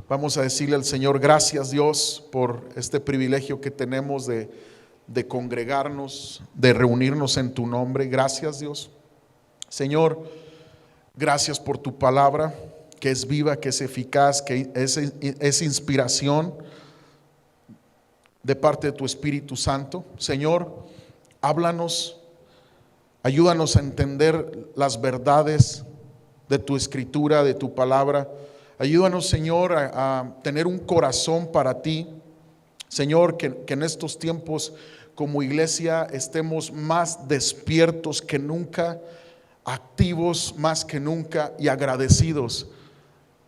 Vamos a decirle al Señor, gracias Dios por este privilegio que tenemos de congregarnos, de reunirnos en tu nombre. Gracias Dios. Señor, gracias por tu palabra, que es viva, que es eficaz, que es inspiración de parte de tu Espíritu Santo. Señor, háblanos, ayúdanos a entender las verdades de tu escritura, de tu palabra. Ayúdanos, Señor, a tener un corazón para ti. Señor, que en estos tiempos como iglesia estemos más despiertos que nunca, activos más que nunca y agradecidos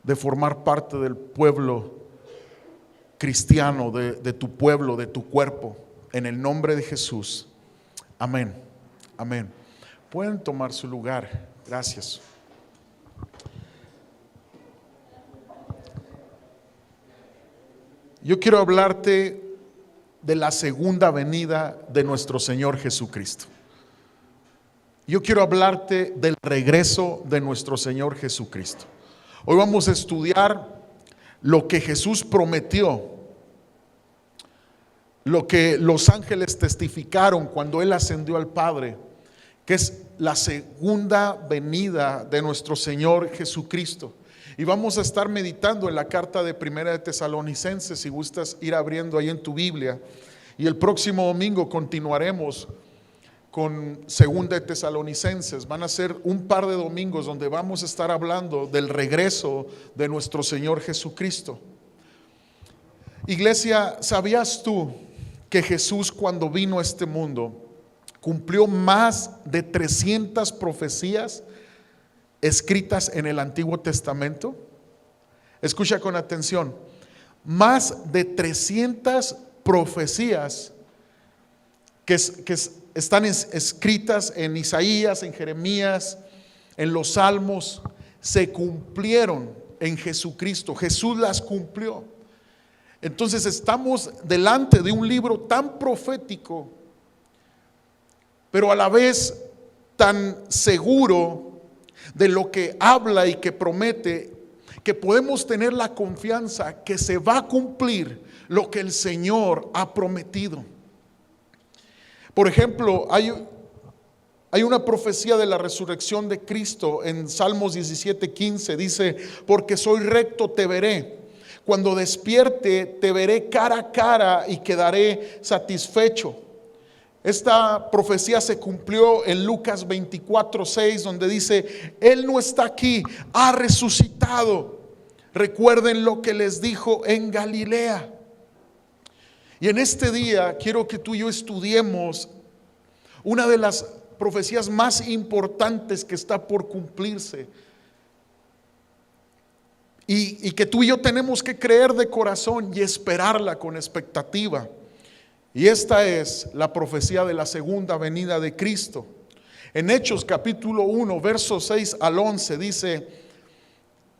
de formar parte del pueblo cristiano, de tu pueblo, de tu cuerpo. En el nombre de Jesús. Amén. Amén. Pueden tomar su lugar. Gracias. Yo quiero hablarte de la segunda venida de nuestro Señor Jesucristo. Yo quiero hablarte del regreso de nuestro Señor Jesucristo. Hoy vamos a estudiar lo que Jesús prometió, lo que los ángeles testificaron cuando Él ascendió al Padre, que es la segunda venida de nuestro Señor Jesucristo. Y vamos a estar meditando en la carta de Primera de Tesalonicenses, si gustas ir abriendo ahí en tu Biblia. Y el próximo domingo continuaremos con Segunda de Tesalonicenses. Van a ser un par de domingos donde vamos a estar hablando del regreso de nuestro Señor Jesucristo. Iglesia, ¿sabías tú que Jesús, cuando vino a este mundo, cumplió más de 300 profecías escritas en el Antiguo Testamento? Escucha con atención. Más de 300 profecías que están escritas en Isaías, en Jeremías, en los Salmos, se cumplieron en Jesucristo. Jesús las cumplió. Entonces estamos delante de un libro tan profético, pero a la vez tan seguro de lo que habla y que promete, que podemos tener la confianza que se va a cumplir lo que el Señor ha prometido. Por ejemplo, hay una profecía de la resurrección de Cristo en Salmos 17:15. Dice: porque soy recto te veré, cuando despierte te veré cara a cara y quedaré satisfecho. Esta profecía se cumplió en Lucas 24:6, donde dice: Él no está aquí, ha resucitado. Recuerden lo que les dijo en Galilea. Y en este día quiero que tú y yo estudiemos una de las profecías más importantes que está por cumplirse, y que tú y yo tenemos que creer de corazón y esperarla con expectativa. Y esta es la profecía de la segunda venida de Cristo. En Hechos capítulo 1, versos 6 al 11 dice: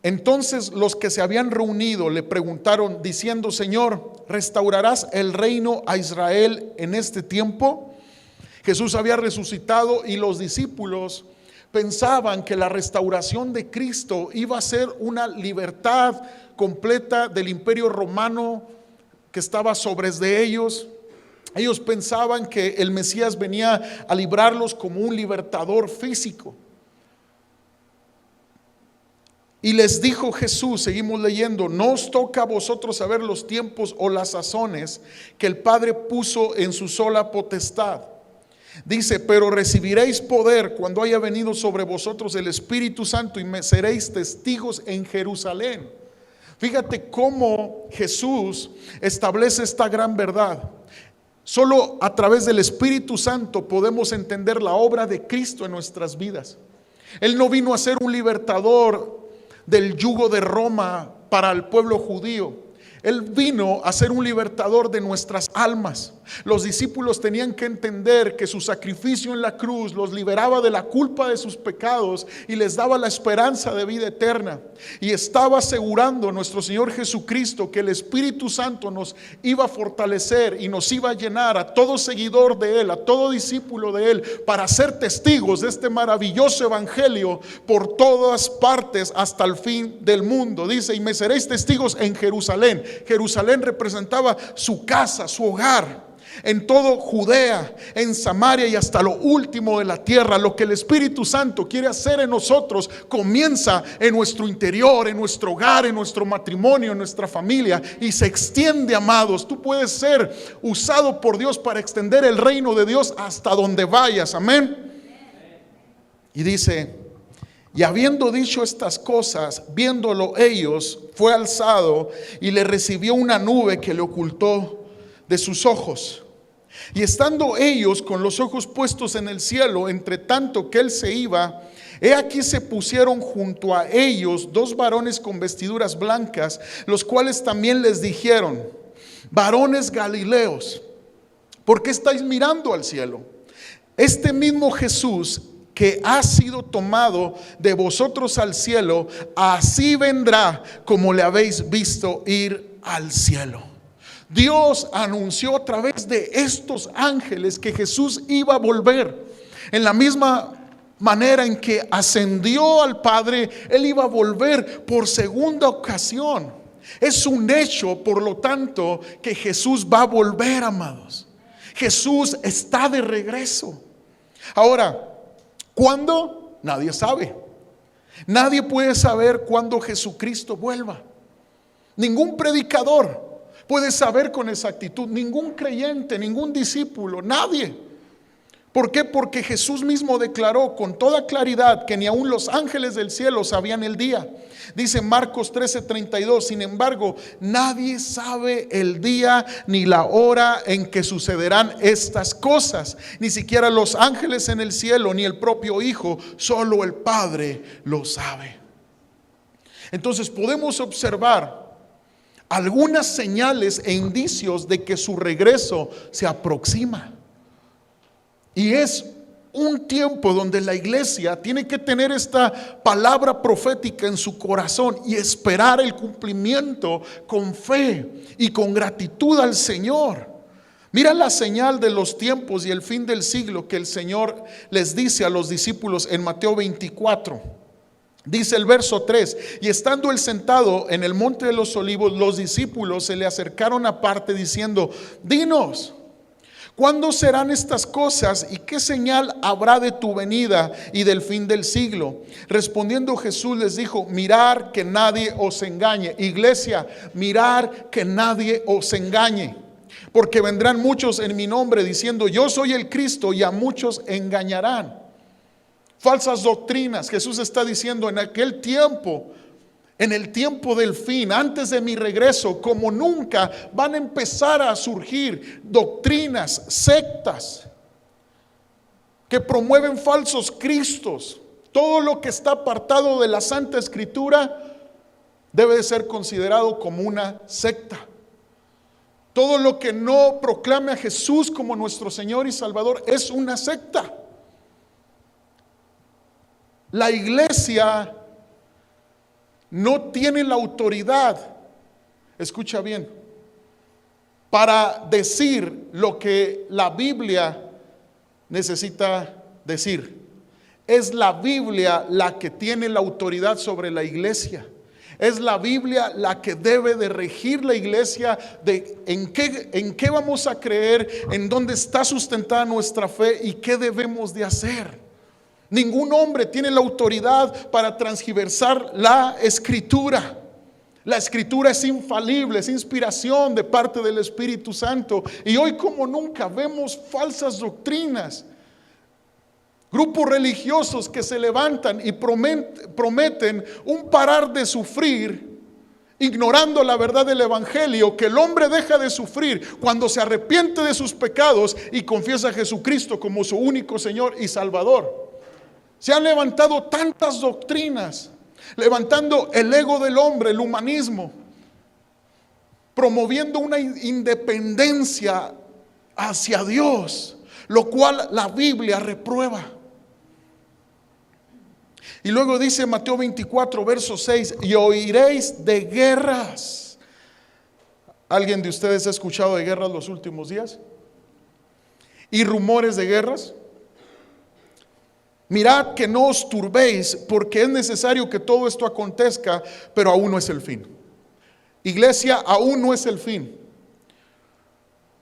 entonces los que se habían reunido le preguntaron diciendo: Señor, ¿restaurarás el reino a Israel en este tiempo? Jesús había resucitado y los discípulos pensaban que la restauración de Cristo iba a ser una libertad completa del imperio romano que estaba sobre de ellos. Ellos pensaban que el Mesías venía a librarlos como un libertador físico. Y les dijo Jesús, seguimos leyendo: no os toca a vosotros saber los tiempos o las sazones que el Padre puso en su sola potestad. Dice: pero recibiréis poder cuando haya venido sobre vosotros el Espíritu Santo, y me seréis testigos en Jerusalén. Fíjate cómo Jesús establece esta gran verdad. Solo a través del Espíritu Santo podemos entender la obra de Cristo en nuestras vidas. Él no vino a ser un libertador del yugo de Roma para el pueblo judío. Él vino a ser un libertador de nuestras almas. Los discípulos tenían que entender que su sacrificio en la cruz los liberaba de la culpa de sus pecados y les daba la esperanza de vida eterna. Y estaba asegurando nuestro Señor Jesucristo que el Espíritu Santo nos iba a fortalecer y nos iba a llenar a todo seguidor de Él, a todo discípulo de Él, para ser testigos de este maravilloso evangelio por todas partes hasta el fin del mundo. Dice: y me seréis testigos en Jerusalén. Jerusalén representaba su casa, su hogar, en todo Judea, en Samaria y hasta lo último de la tierra. Lo que el Espíritu Santo quiere hacer en nosotros comienza en nuestro interior, en nuestro hogar, en nuestro matrimonio, en nuestra familia, y se extiende, amados. Tú puedes ser usado por Dios para extender el reino de Dios hasta donde vayas. Amén. Y dice: y habiendo dicho estas cosas, viéndolo ellos, fue alzado y le recibió una nube que le ocultó de sus ojos. Y estando ellos con los ojos puestos en el cielo, entre tanto que él se iba, he aquí se pusieron junto a ellos dos varones con vestiduras blancas, los cuales también les dijeron: varones Galileos, ¿por qué estáis mirando al cielo? Este mismo Jesús que ha sido tomado de vosotros al cielo, así vendrá como le habéis visto ir al cielo. Dios anunció a través de estos ángeles que Jesús iba a volver. En la misma manera en que ascendió al Padre, Él iba a volver por segunda ocasión. Es un hecho, por lo tanto, que Jesús va a volver, amados. Jesús está de regreso. Ahora, ¿cuándo? Nadie sabe. Nadie puede saber cuándo Jesucristo vuelva. Ningún predicador puede saber con exactitud, ningún creyente, ningún discípulo, nadie. ¿Por qué? Porque Jesús mismo declaró con toda claridad que ni aun los ángeles del cielo sabían el día. Dice Marcos 13:32: sin embargo, nadie sabe el día ni la hora en que sucederán estas cosas, ni siquiera los ángeles en el cielo, ni el propio Hijo, solo el Padre lo sabe. Entonces podemos observar algunas señales e indicios de que su regreso se aproxima. Y es un tiempo donde la iglesia tiene que tener esta palabra profética en su corazón y esperar el cumplimiento con fe y con gratitud al Señor. Mira la señal de los tiempos y el fin del siglo que el Señor les dice a los discípulos en Mateo 24. Dice el verso 3: y estando él sentado en el monte de los olivos, los discípulos se le acercaron aparte diciendo: dinos, ¿cuándo serán estas cosas y qué señal habrá de tu venida y del fin del siglo? Respondiendo Jesús les dijo: mirar que nadie os engañe. Iglesia, mirar que nadie os engañe, porque vendrán muchos en mi nombre diciendo: yo soy el Cristo, y a muchos engañarán. Falsas doctrinas. Jesús está diciendo: en aquel tiempo, en el tiempo del fin, antes de mi regreso, como nunca, van a empezar a surgir doctrinas, sectas que promueven falsos cristos. Todo lo que está apartado de la Santa Escritura debe de ser considerado como una secta. Todo lo que no proclame a Jesús como nuestro Señor y Salvador es una secta. La iglesia no tiene la autoridad, escucha bien, para decir lo que la Biblia necesita decir. Es la Biblia la que tiene la autoridad sobre la iglesia. Es la Biblia la que debe de regir la iglesia, de en qué vamos a creer, en dónde está sustentada nuestra fe y qué debemos de hacer. Ningún hombre tiene la autoridad para transgiversar la Escritura. La Escritura es infalible, es inspiración de parte del Espíritu Santo. Y hoy como nunca vemos falsas doctrinas. Grupos religiosos que se levantan y prometen un parar de sufrir, ignorando la verdad del Evangelio, que el hombre deja de sufrir cuando se arrepiente de sus pecados y confiesa a Jesucristo como su único Señor y Salvador. Se han levantado tantas doctrinas, levantando el ego del hombre, el humanismo. promoviendo una independencia hacia Dios, lo cual la Biblia reprueba. Y luego dice Mateo 24, verso 6, y oiréis de guerras. ¿Alguien de ustedes ha escuchado de guerras los últimos días? ¿Y rumores de guerras? Mirad que no os turbéis, porque es necesario que todo esto acontezca, pero aún no es el fin. Iglesia, aún no es el fin.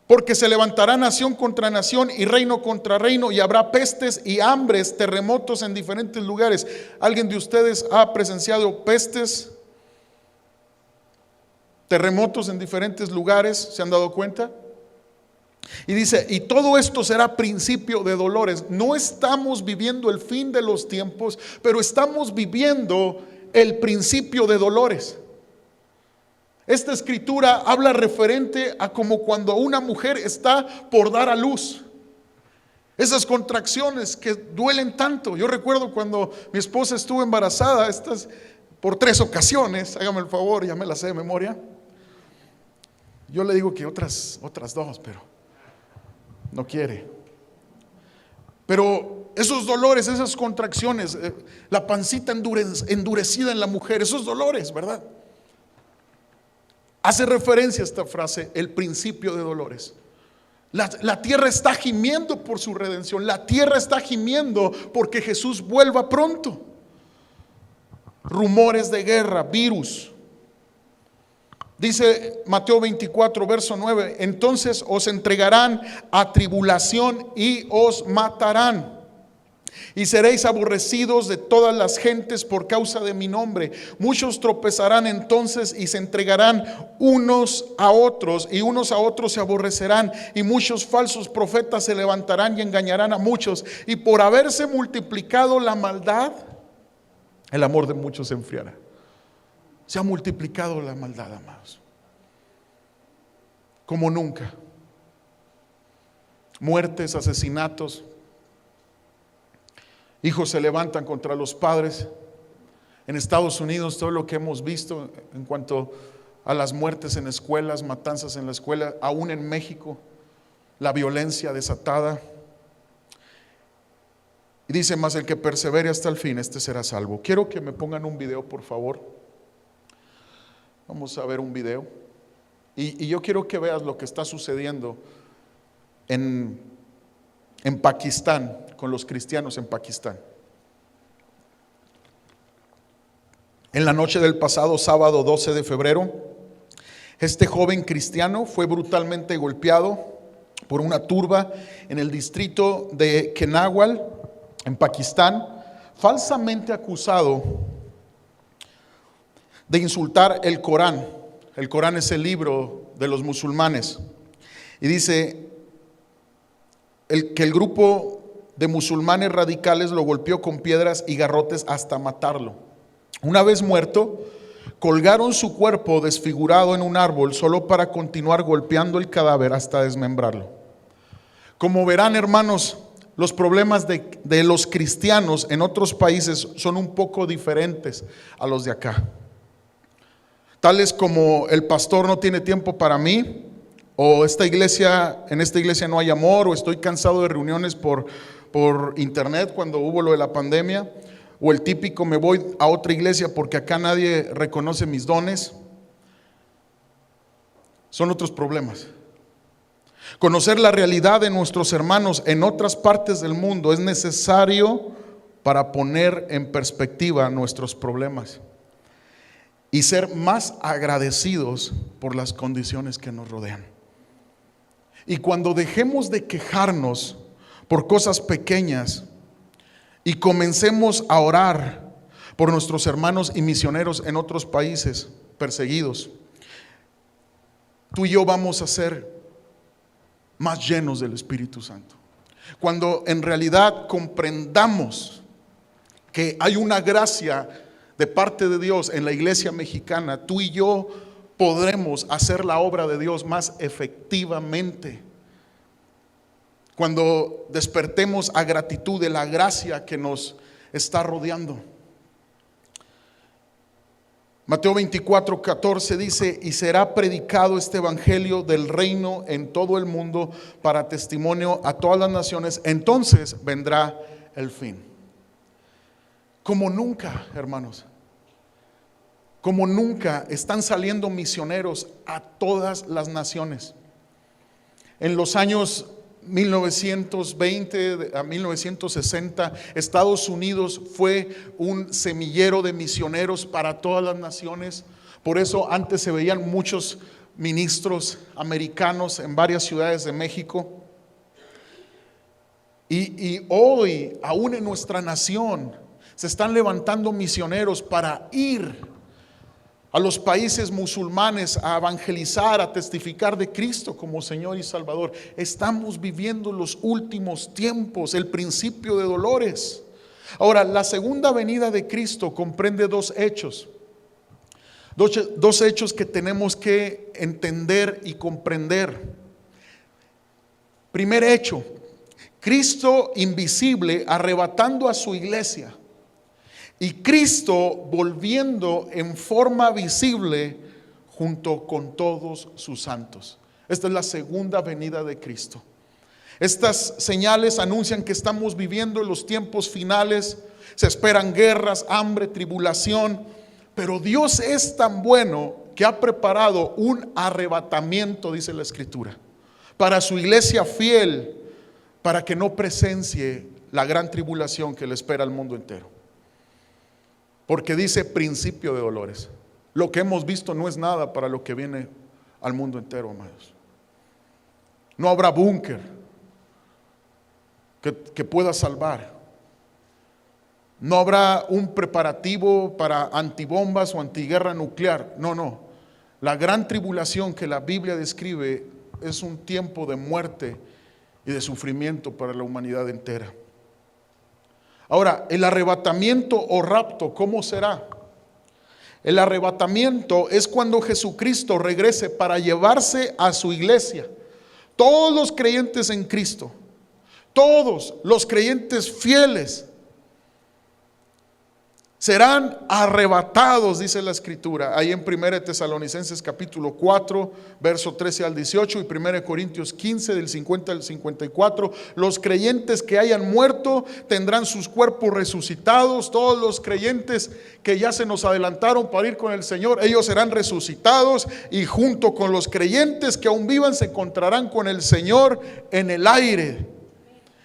Porque se levantará nación contra nación y reino contra reino, y habrá pestes y hambres, terremotos en diferentes lugares. ¿Alguien de ustedes ha presenciado pestes, terremotos en diferentes lugares? ¿Se han dado cuenta? Y dice, y todo esto será principio de dolores. No estamos viviendo el fin de los tiempos, pero estamos viviendo el principio de dolores. Esta escritura habla referente a como cuando una mujer está por dar a luz. Esas contracciones que duelen tanto. Yo recuerdo cuando mi esposa estuvo embarazada, por 3 ocasiones, hágame el favor, ya me las sé de memoria. Yo le digo que otras 2, pero no quiere. Pero esos dolores, esas contracciones, la pancita endurecida en la mujer, esos dolores, ¿verdad? Hace referencia a esta frase, el principio de dolores. La tierra está gimiendo por su redención. La tierra está gimiendo porque Jesús vuelva pronto. Rumores de guerra, virus. Dice Mateo 24, verso 9, entonces os entregarán a tribulación y os matarán. Y seréis aborrecidos de todas las gentes por causa de mi nombre. Muchos tropezarán entonces y se entregarán unos a otros, y unos a otros se aborrecerán. Y muchos falsos profetas se levantarán y engañarán a muchos. Y por haberse multiplicado la maldad, el amor de muchos se enfriará. Se ha multiplicado la maldad, amados, como nunca. Muertes, asesinatos. Hijos se levantan contra los padres. En Estados Unidos, todo lo que hemos visto en cuanto a las muertes en escuelas, matanzas en la escuela, aún en México, la violencia desatada. Y dice, mas el que persevere hasta el fin, este será salvo. Quiero que me pongan un video, por favor. Vamos a ver un video. Y yo quiero que veas lo que está sucediendo en Pakistán, con los cristianos en Pakistán. En la noche del pasado sábado 12 de febrero, este joven cristiano fue brutalmente golpeado por una turba en el distrito de Kenawal, en Pakistán, falsamente acusado de insultar el Corán. El Corán es el libro de los musulmanes. Y dice que el grupo de musulmanes radicales lo golpeó con piedras y garrotes hasta matarlo. Una vez muerto, colgaron su cuerpo desfigurado en un árbol solo para continuar golpeando el cadáver hasta desmembrarlo. Como verán, hermanos, los problemas de los cristianos en otros países son un poco diferentes a los de acá. Tales como el pastor no tiene tiempo para mí, o en esta iglesia no hay amor, o estoy cansado de reuniones por internet cuando hubo lo de la pandemia, o el típico me voy a otra iglesia porque acá nadie reconoce mis dones. Son otros problemas. Conocer la realidad de nuestros hermanos en otras partes del mundo es necesario para poner en perspectiva nuestros problemas y ser más agradecidos por las condiciones que nos rodean. Y cuando dejemos de quejarnos por cosas pequeñas y comencemos a orar por nuestros hermanos y misioneros en otros países perseguidos, tú y yo vamos a ser más llenos del Espíritu Santo. Cuando en realidad comprendamos que hay una gracia de parte de Dios en la iglesia mexicana, tú y yo podremos hacer la obra de Dios más efectivamente. Cuando despertemos a gratitud de la gracia que nos está rodeando. Mateo 24:14 dice: y será predicado este evangelio del reino en todo el mundo para testimonio a todas las naciones, entonces vendrá el fin. Como nunca, hermanos, como nunca están saliendo misioneros a todas las naciones. En los años 1920 a 1960, Estados Unidos fue un semillero de misioneros para todas las naciones. Por eso antes se veían muchos ministros americanos en varias ciudades de México. Y hoy, aún en nuestra nación, se están levantando misioneros para ir a los países musulmanes a evangelizar, a testificar de Cristo como Señor y Salvador. Estamos viviendo los últimos tiempos, el principio de dolores. Ahora, la segunda venida de Cristo comprende dos hechos que tenemos que entender y comprender. Primer hecho: Cristo invisible arrebatando a su iglesia, y Cristo volviendo en forma visible junto con todos sus santos. Esta es la segunda venida de Cristo. Estas señales anuncian que estamos viviendo en los tiempos finales. Se esperan guerras, hambre, tribulación, pero Dios es tan bueno que ha preparado un arrebatamiento, dice la Escritura, para su iglesia fiel, para que no presencie la gran tribulación que le espera al mundo entero. Porque dice principio de dolores. Lo que hemos visto no es nada para lo que viene al mundo entero, amados. No habrá búnker que pueda salvar. No habrá un preparativo para antibombas o antiguerra nuclear. No. La gran tribulación que la Biblia describe es un tiempo de muerte y de sufrimiento para la humanidad entera. Ahora, el arrebatamiento o rapto, ¿cómo será? El arrebatamiento es cuando Jesucristo regrese para llevarse a su iglesia. Todos los creyentes en Cristo, todos los creyentes fieles, serán arrebatados, dice la Escritura, ahí en 1 Tesalonicenses capítulo 4, verso 13 al 18, y 1 Corintios 15, del 50 al 54. Los creyentes que hayan muerto tendrán sus cuerpos resucitados. Todos los creyentes que ya se nos adelantaron para ir con el Señor, ellos serán resucitados, y junto con los creyentes que aún vivan se encontrarán con el Señor en el aire.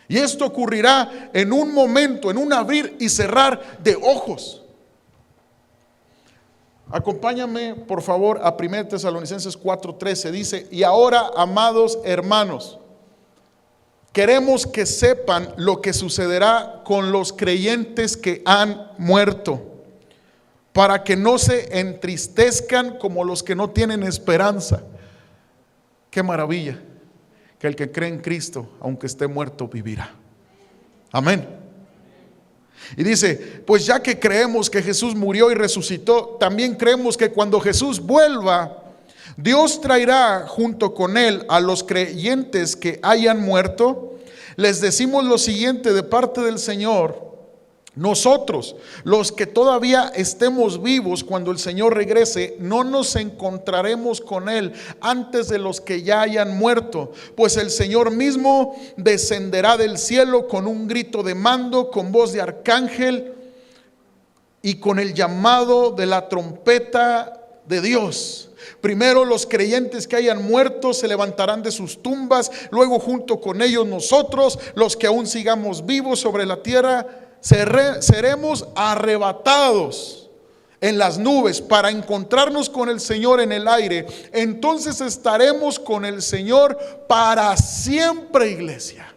Y esto ocurrirá en un momento, en un abrir y cerrar de ojos. Acompáñame por favor a 1 Tesalonicenses 4:13. Dice: y ahora, amados hermanos, queremos que sepan lo que sucederá con los creyentes que han muerto, para que no se entristezcan como los que no tienen esperanza. Qué maravilla que el que cree en Cristo, aunque esté muerto, vivirá. Amén. Y dice: pues ya que creemos que Jesús murió y resucitó, también creemos que cuando Jesús vuelva, Dios traerá junto con él a los creyentes que hayan muerto. Les decimos lo siguiente de parte del Señor: nosotros, los que todavía estemos vivos cuando el Señor regrese, no nos encontraremos con Él antes de los que ya hayan muerto, pues el Señor mismo descenderá del cielo con un grito de mando, con voz de arcángel y con el llamado de la trompeta de Dios. Primero los creyentes que hayan muerto se levantarán de sus tumbas, luego junto con ellos nosotros, los que aún sigamos vivos sobre la tierra, seremos arrebatados en las nubes para encontrarnos con el Señor en el aire. Entonces estaremos con el Señor para siempre, iglesia.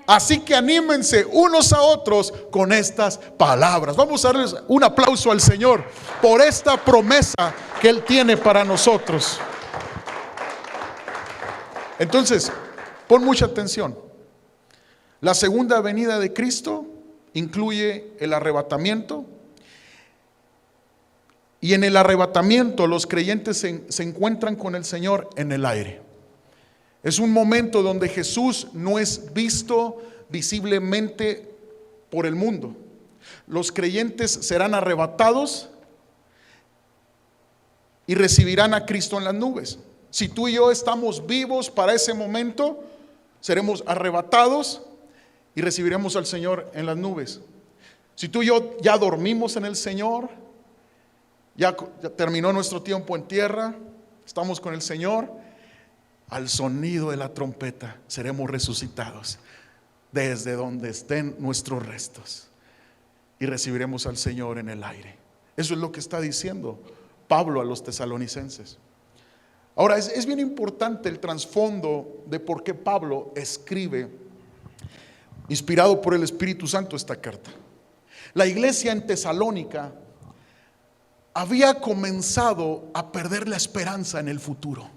Así que anímense unos a otros con estas palabras. Vamos a darles un aplauso al Señor por esta promesa que Él tiene para nosotros. Entonces, pon mucha atención. La segunda venida de Cristo incluye el arrebatamiento, y en el arrebatamiento los creyentes se encuentran con el Señor en el aire. Es un momento donde Jesús no es visto visiblemente por el mundo. Los creyentes serán arrebatados y recibirán a Cristo en las nubes. Si tú y yo estamos vivos para ese momento, seremos arrebatados y recibiremos al Señor en las nubes. Si tú y yo ya dormimos en el Señor, ya terminó nuestro tiempo en tierra, estamos con el Señor, al sonido de la trompeta seremos resucitados desde donde estén nuestros restos y recibiremos al Señor en el aire. Eso es lo que está diciendo Pablo a los tesalonicenses. Ahora es bien importante el trasfondo de por qué Pablo escribe, inspirado por el Espíritu Santo, esta carta. La iglesia en Tesalónica había comenzado a perder la esperanza en el futuro.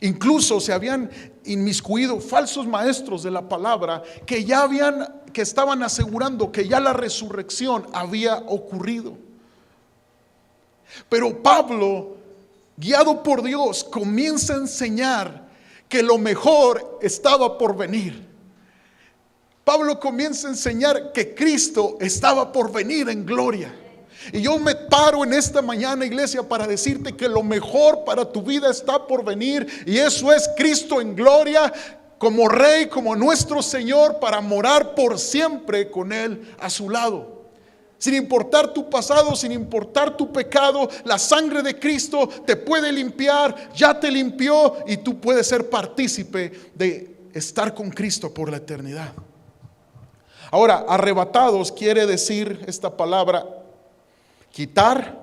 Incluso se habían inmiscuido falsos maestros de la palabra que estaban asegurando que ya la resurrección había ocurrido. Pero Pablo, guiado por Dios, comienza a enseñar que lo mejor estaba por venir. Pablo comienza a enseñar que Cristo estaba por venir en gloria. Y yo me paro en esta mañana, iglesia, para decirte que lo mejor para tu vida está por venir. Y eso es Cristo en gloria, como Rey, como nuestro Señor, para morar por siempre con Él a su lado. Sin importar tu pasado, sin importar tu pecado, la sangre de Cristo te puede limpiar, ya te limpió y tú puedes ser partícipe de estar con Cristo por la eternidad. Ahora, arrebatados quiere decir esta palabra quitar,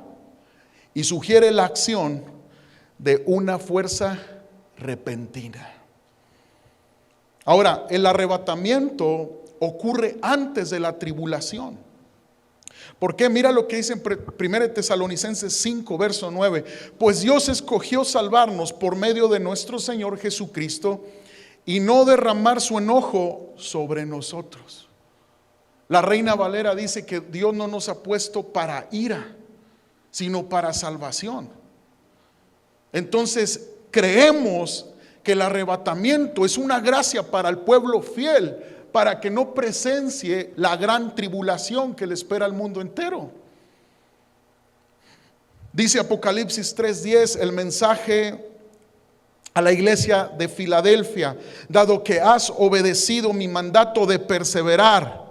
y sugiere la acción de una fuerza repentina. Ahora, el arrebatamiento ocurre antes de la tribulación. Porque mira lo que dice en 1 Tesalonicenses 5, verso 9. Pues Dios escogió salvarnos por medio de nuestro Señor Jesucristo y no derramar su enojo sobre nosotros. La Reina Valera dice que Dios no nos ha puesto para ira, sino para salvación. Entonces creemos que el arrebatamiento es una gracia para el pueblo fiel, para que no presencie la gran tribulación que le espera al mundo entero. Dice Apocalipsis 3:10, el mensaje a la iglesia de Filadelfia: dado que has obedecido mi mandato de perseverar.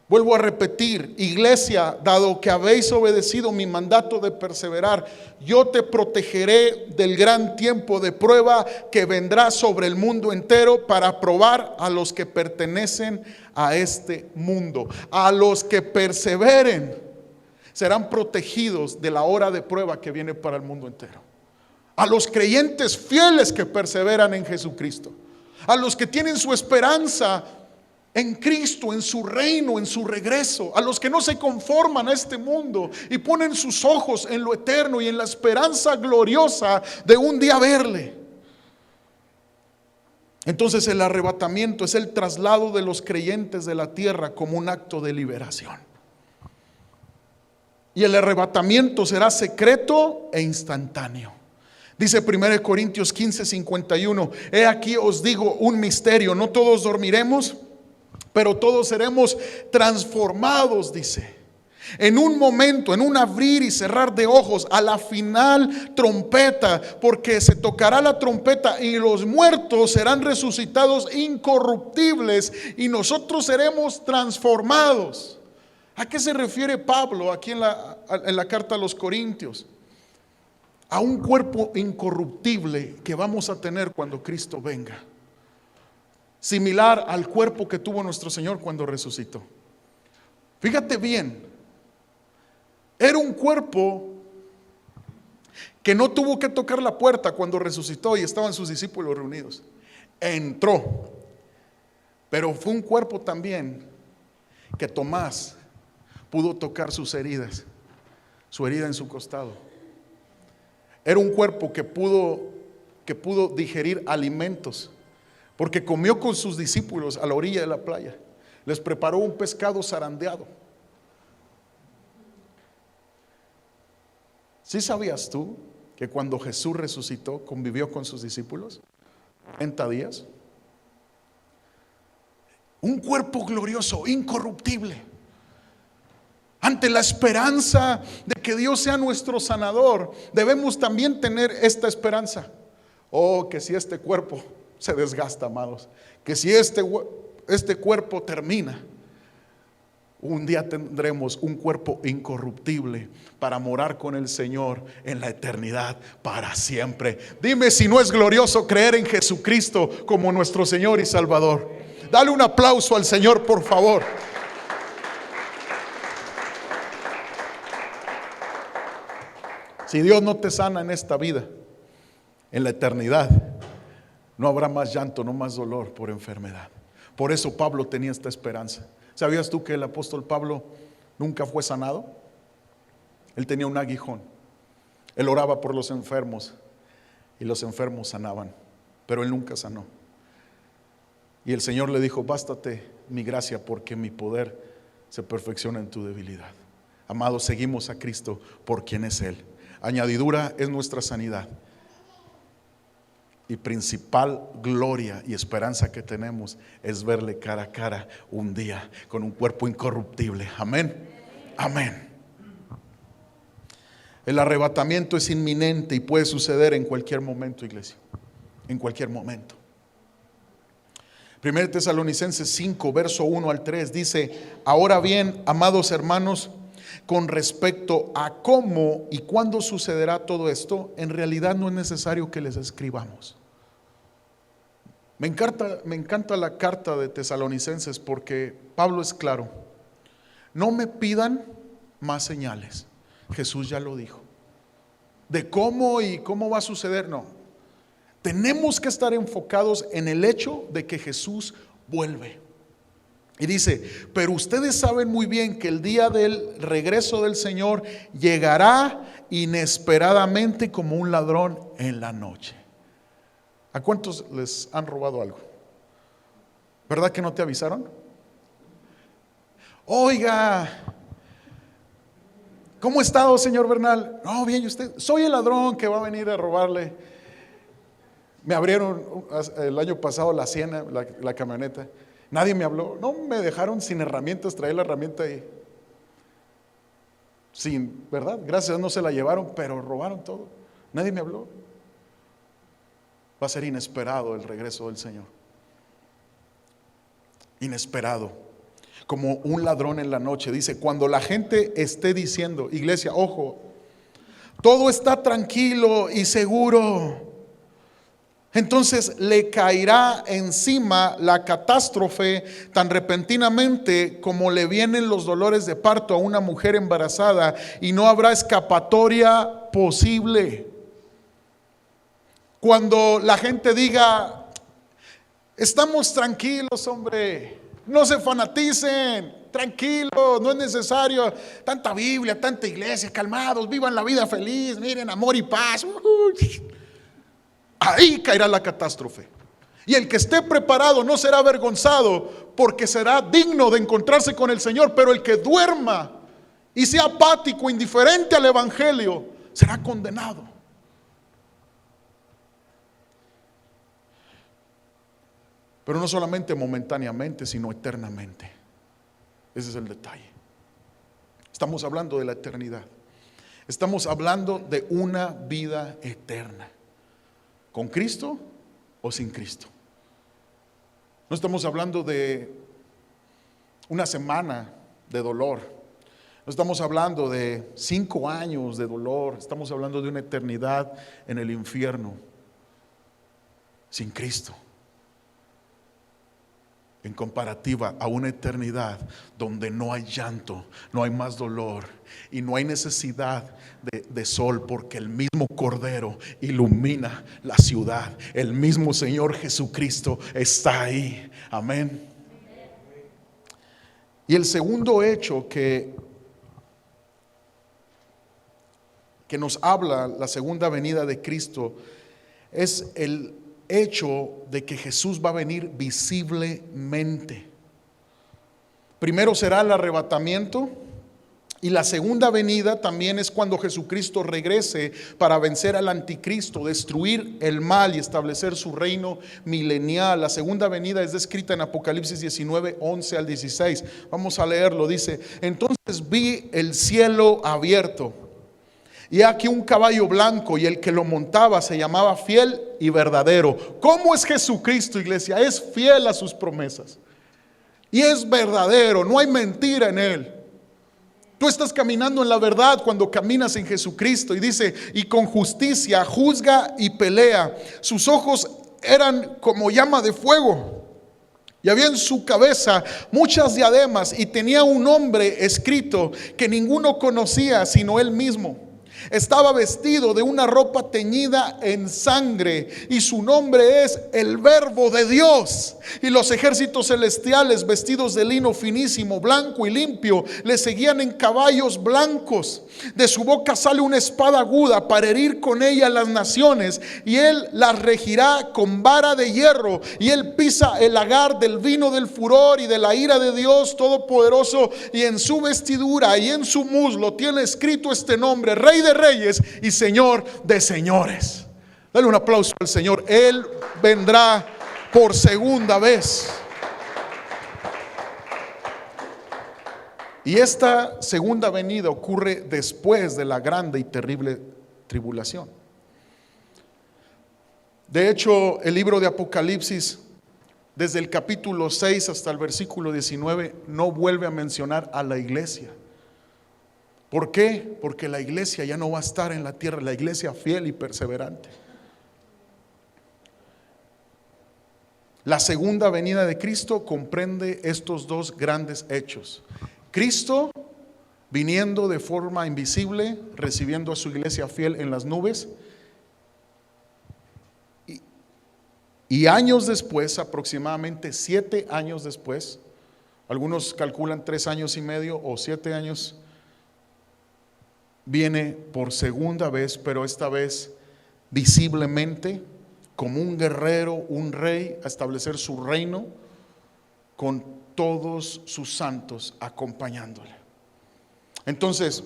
Vuelvo a repetir, iglesia, dado que habéis obedecido mi mandato de perseverar, yo te protegeré del gran tiempo de prueba que vendrá sobre el mundo entero para probar a los que pertenecen a este mundo. A los que perseveren serán protegidos de la hora de prueba que viene para el mundo entero. A los creyentes fieles que perseveran en Jesucristo. A los que tienen su esperanza en Cristo, en su reino, en su regreso. A los que no se conforman a este mundo y ponen sus ojos en lo eterno y en la esperanza gloriosa de un día verle. Entonces el arrebatamiento es el traslado de los creyentes de la tierra como un acto de liberación. Y el arrebatamiento será secreto e instantáneo. Dice 1 Corintios 15:51, he aquí os digo un misterio, no todos dormiremos, pero todos seremos transformados, dice, en un momento, en un abrir y cerrar de ojos, a la final trompeta, porque se tocará la trompeta y los muertos serán resucitados incorruptibles y nosotros seremos transformados. ¿A qué se refiere Pablo aquí en la carta a los Corintios? A un cuerpo incorruptible que vamos a tener cuando Cristo venga, similar al cuerpo que tuvo nuestro Señor cuando resucitó. Fíjate bien, era un cuerpo que no tuvo que tocar la puerta cuando resucitó y estaban sus discípulos reunidos. Entró, pero fue un cuerpo también que Tomás pudo tocar sus heridas, su herida en su costado. Era un cuerpo que pudo digerir alimentos, porque comió con sus discípulos a la orilla de la playa. Les preparó un pescado zarandeado. ¿Sí sabías tú que cuando Jesús resucitó convivió con sus discípulos 40 días? Un cuerpo glorioso, incorruptible. ante la esperanza de que Dios sea nuestro sanador, debemos también tener esta esperanza. Oh, que si este cuerpo se desgasta, amados, que si este cuerpo termina, un día tendremos un cuerpo incorruptible para morar con el Señor en la eternidad para siempre. Dime si no es glorioso creer en Jesucristo como nuestro Señor y Salvador. Dale un aplauso al Señor, por favor. Si Dios no te sana en esta vida, en la eternidad no habrá más llanto, no más dolor por enfermedad. Por eso Pablo tenía esta esperanza. ¿Sabías tú que el apóstol Pablo nunca fue sanado? Él tenía un aguijón. Él oraba por los enfermos y los enfermos sanaban, pero él nunca sanó. Y el Señor le dijo: bástate mi gracia, porque mi poder se perfecciona en tu debilidad. Amados, seguimos a Cristo por quien es Él. Añadidura es nuestra sanidad. Y principal gloria y esperanza que tenemos es verle cara a cara un día con un cuerpo incorruptible. Amén. Amén. El arrebatamiento es inminente y puede suceder en cualquier momento, iglesia. En cualquier momento. 1 Tesalonicenses 5, verso 1 al 3 dice: ahora bien, amados hermanos, con respecto a cómo y cuándo sucederá todo esto, en realidad no es necesario que les escribamos. Me encanta la carta de Tesalonicenses porque Pablo es claro. No me pidan más señales. Jesús ya lo dijo. De cómo y cómo va a suceder, no. Tenemos que estar enfocados en el hecho de que Jesús vuelve. Y dice: pero ustedes saben muy bien que el día del regreso del Señor llegará inesperadamente como un ladrón en la noche. ¿A cuántos les han robado algo? ¿Verdad que no te avisaron? Oiga, ¿cómo ha estado, señor Bernal? No, bien, ¿y usted? Soy el ladrón que va a venir a robarle. Me abrieron el año pasado la Siena, la camioneta. Nadie me habló. No, me dejaron sin herramientas, traía la herramienta ahí. Sin, ¿verdad? Gracias a Dios no se la llevaron, pero robaron todo. Nadie me habló. Va a ser inesperado el regreso del Señor. Inesperado. Como un ladrón en la noche. Dice: cuando la gente esté diciendo, iglesia, ojo, todo está tranquilo y seguro, entonces le caerá encima la catástrofe tan repentinamente como le vienen los dolores de parto a una mujer embarazada, y no habrá escapatoria posible. Cuando la gente diga: estamos tranquilos, hombre, no se fanaticen, tranquilos, no es necesario tanta Biblia, tanta iglesia, calmados, vivan la vida feliz, miren, amor y paz. Ahí caerá la catástrofe. Y el que esté preparado no será avergonzado, porque será digno de encontrarse con el Señor. Pero el que duerma y sea apático, indiferente al evangelio, será condenado. Pero no solamente momentáneamente, sino eternamente. Ese es el detalle. Estamos hablando de la eternidad. Estamos hablando de una vida eterna. ¿Con Cristo o sin Cristo? No estamos hablando de una semana de dolor. No estamos hablando de 5 años de dolor. Estamos hablando de una eternidad en el infierno. Sin Cristo. En comparativa a una eternidad donde no hay llanto, no hay más dolor y no hay necesidad de sol, porque el mismo Cordero ilumina la ciudad. El mismo Señor Jesucristo está ahí. Amén. Y el segundo hecho que nos habla la segunda venida de Cristo es el hecho de que Jesús va a venir visiblemente. Primero será el arrebatamiento Y la segunda venida también es cuando Jesucristo regrese para vencer al anticristo, destruir el mal y establecer su reino milenial. La segunda venida es descrita en Apocalipsis 19, 11 al 16. Vamos a leerlo. Dice: entonces vi el cielo abierto, y aquí un caballo blanco, y el que lo montaba se llamaba Fiel y Verdadero. ¿Cómo es Jesucristo, iglesia? Es fiel a sus promesas y es verdadero, no hay mentira en él. Tú estás caminando en la verdad cuando caminas en Jesucristo. Y dice: y con justicia juzga y pelea. Sus ojos eran como llama de fuego, y había en su cabeza muchas diademas, y tenía un nombre escrito que ninguno conocía sino él mismo. Estaba vestido de una ropa teñida en sangre, y su nombre es el Verbo de Dios. Y los ejércitos celestiales, vestidos de lino finísimo, blanco y limpio, le seguían en caballos blancos. De su boca sale una espada aguda para herir con ella las naciones, y él las regirá con vara de hierro. Y él pisa el lagar del vino del furor y de la ira de Dios Todopoderoso. Y en su vestidura y en su muslo tiene escrito este nombre: Rey de Reyes y Señor de señores. Dale un aplauso al Señor. Él vendrá por segunda vez. Y esta segunda venida ocurre después de la grande y terrible tribulación. De hecho, el libro de Apocalipsis, desde el capítulo 6 hasta el versículo 19, no vuelve a mencionar a la iglesia. ¿Por qué? Porque la iglesia ya no va a estar en la tierra, la iglesia fiel y perseverante. La segunda venida de Cristo comprende estos dos grandes hechos: Cristo viniendo de forma invisible, recibiendo a su iglesia fiel en las nubes, y años después, aproximadamente 7 años después, algunos calculan 3 años y medio o 7 años, viene por segunda vez, pero esta vez visiblemente, como un guerrero, un rey, a establecer su reino con todos sus santos acompañándole. Entonces,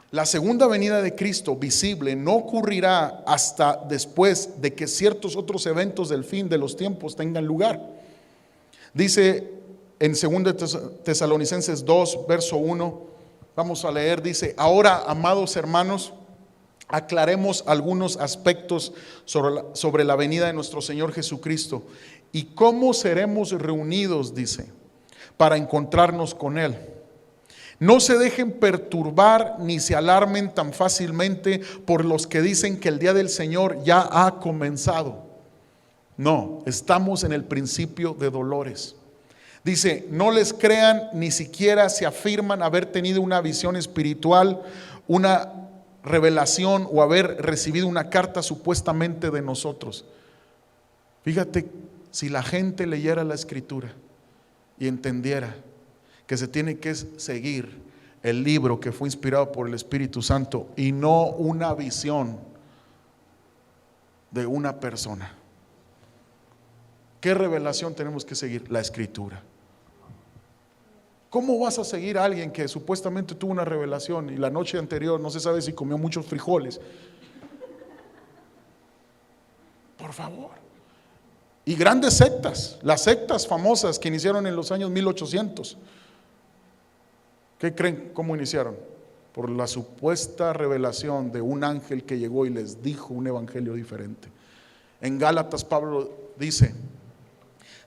la segunda venida de Cristo visible no ocurrirá hasta después de que ciertos otros eventos del fin de los tiempos tengan lugar. Dice en 2 Tesalonicenses 2, verso 1, vamos a leer, dice: ahora, amados hermanos, aclaremos algunos aspectos sobre la venida de nuestro Señor Jesucristo y cómo seremos reunidos, dice, para encontrarnos con Él. No se dejen perturbar ni se alarmen tan fácilmente por los que dicen que el día del Señor ya ha comenzado. No, estamos en el principio de dolores. Dice: no les crean ni siquiera si afirman haber tenido una visión espiritual, una revelación o haber recibido una carta supuestamente de nosotros. Fíjate, si la gente leyera la escritura y entendiera que se tiene que seguir el libro que fue inspirado por el Espíritu Santo y no una visión de una persona. ¿Qué revelación tenemos que seguir? La escritura. ¿Cómo vas a seguir a alguien que supuestamente tuvo una revelación y la noche anterior no se sabe si comió muchos frijoles? Por favor. Y grandes sectas, las sectas famosas que iniciaron en los años 1800. ¿Qué creen? ¿Cómo iniciaron? Por la supuesta revelación de un ángel que llegó y les dijo un evangelio diferente. En Gálatas Pablo dice: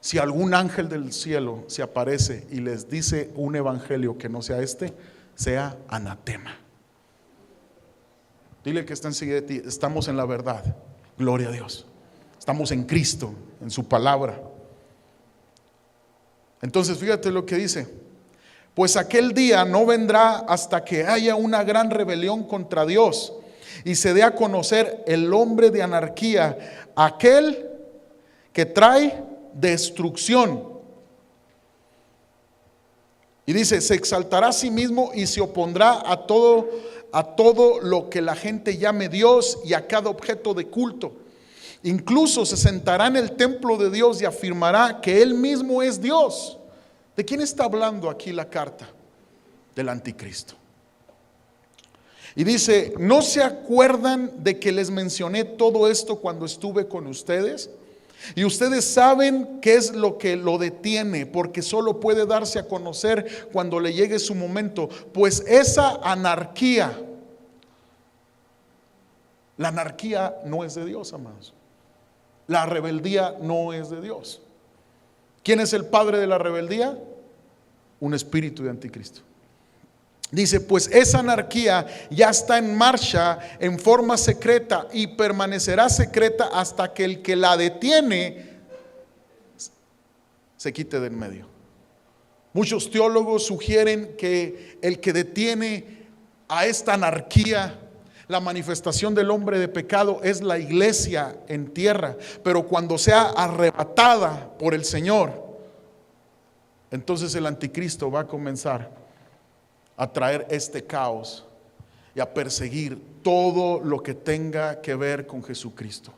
si algún ángel del cielo se aparece y les dice un evangelio que no sea este, sea anatema. Dile que está enseguida de ti: estamos en la verdad, gloria a Dios. Estamos en Cristo, en su palabra. Entonces fíjate lo que dice: pues aquel día no vendrá hasta que haya una gran rebelión contra Dios y se dé a conocer el hombre de anarquía, aquel que trae destrucción. Y dice: se exaltará a sí mismo y se opondrá a todo lo que la gente llame Dios y a cada objeto de culto. Incluso se sentará en el templo de Dios y afirmará que Él mismo es Dios. ¿De quién está hablando aquí la carta? del anticristo. Y dice, ¿no se acuerdan de que les mencioné todo esto cuando estuve con ustedes? Y ustedes saben qué es lo que lo detiene, porque solo puede darse a conocer cuando le llegue su momento. Pues esa anarquía, la anarquía no es de Dios, amados. La rebeldía no es de Dios. ¿Quién es el padre de la rebeldía? Un espíritu de anticristo. Dice, pues esa anarquía ya está en marcha en forma secreta y permanecerá secreta hasta que el que la detiene se quite de en medio. Muchos teólogos sugieren que el que detiene a esta anarquía, la manifestación del hombre de pecado, es la iglesia en tierra. Pero cuando sea arrebatada por el Señor, entonces el anticristo va a comenzar a traer este caos y a perseguir todo lo que tenga que ver con Jesucristo.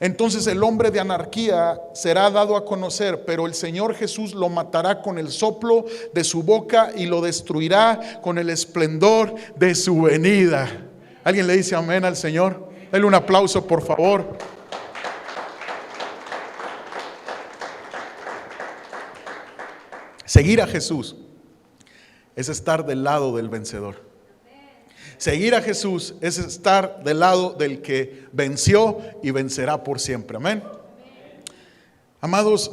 Entonces el hombre de anarquía será dado a conocer, pero el Señor Jesús lo matará con el soplo de su boca y lo destruirá con el esplendor de su venida. ¿Alguien le dice amén al Señor? Denle un aplauso, por favor. Seguir a Jesús es estar del lado del vencedor. Seguir a Jesús es estar del lado del que venció y vencerá por siempre. Amén. Amados,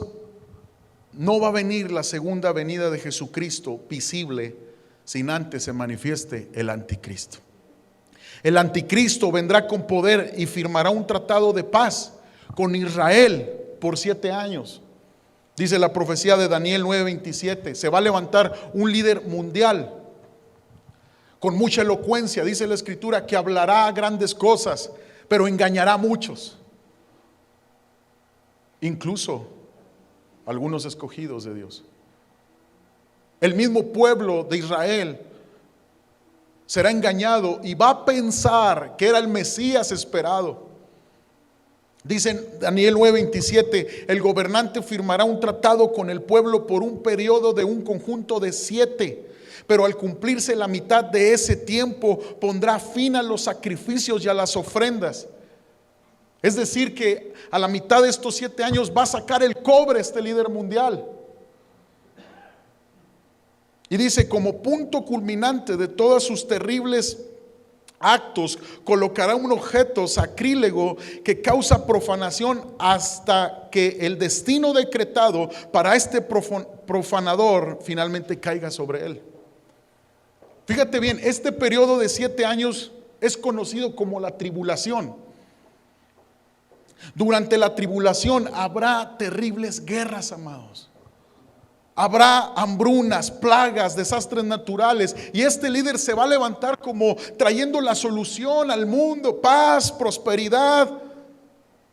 no va a venir la segunda venida de Jesucristo visible sin antes se manifieste el anticristo. El anticristo vendrá con poder y firmará un tratado de paz con Israel por 7 años. Dice la profecía de Daniel 9:27, se va a levantar un líder mundial con mucha elocuencia, dice la escritura, que hablará grandes cosas, pero engañará a muchos, incluso algunos escogidos de Dios. El mismo pueblo de Israel será engañado y va a pensar que era el Mesías esperado. Dice Daniel 9:27, el gobernante firmará un tratado con el pueblo por un periodo de un conjunto de 7, pero al cumplirse la mitad de ese tiempo pondrá fin a los sacrificios y a las ofrendas. Es decir que a la mitad de estos 7 años va a sacar el cobre este líder mundial. Y dice, como punto culminante de todos sus terribles actos, colocará un objeto sacrílego que causa profanación hasta que el destino decretado para este profanador finalmente caiga sobre él. Fíjate bien, este periodo de 7 años es conocido como la tribulación. Durante la tribulación habrá terribles guerras, amados. Habrá hambrunas, plagas, desastres naturales, y este líder se va a levantar como trayendo la solución al mundo, paz, prosperidad.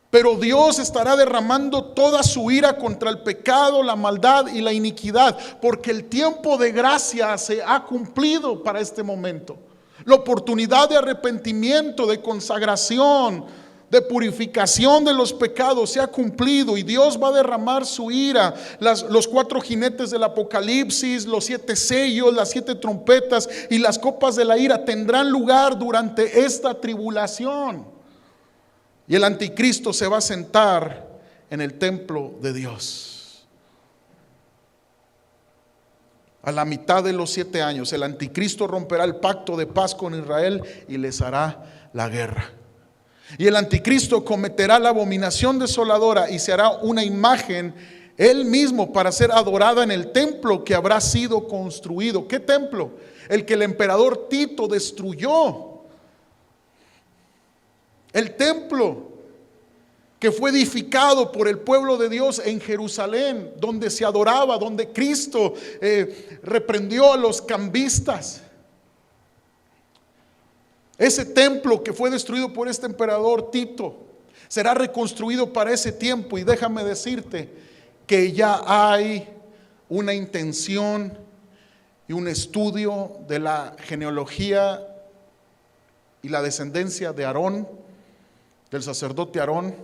Pero Dios estará derramando toda su ira contra el pecado, la maldad y la iniquidad, porque el tiempo de gracia se ha cumplido para este momento. La oportunidad de arrepentimiento, de consagración, de purificación de los pecados se ha cumplido, y Dios va a derramar su ira. Los 4 jinetes del Apocalipsis, los 7 sellos, las 7 trompetas y las copas de la ira tendrán lugar durante esta tribulación. Y el anticristo se va a sentar en el templo de Dios. A la mitad de los 7 años, el anticristo romperá el pacto de paz con Israel y les hará la guerra. Y el anticristo cometerá la abominación desoladora y se hará una imagen él mismo para ser adorada en el templo que habrá sido construido. ¿Qué templo? El que el emperador Tito destruyó. El templo que fue edificado por el pueblo de Dios en Jerusalén, donde se adoraba, donde Cristo reprendió a los cambistas. Ese templo que fue destruido por este emperador Tito será reconstruido para ese tiempo, y déjame decirte que ya hay una intención y un estudio de la genealogía y la descendencia de Aarón, del sacerdote Aarón,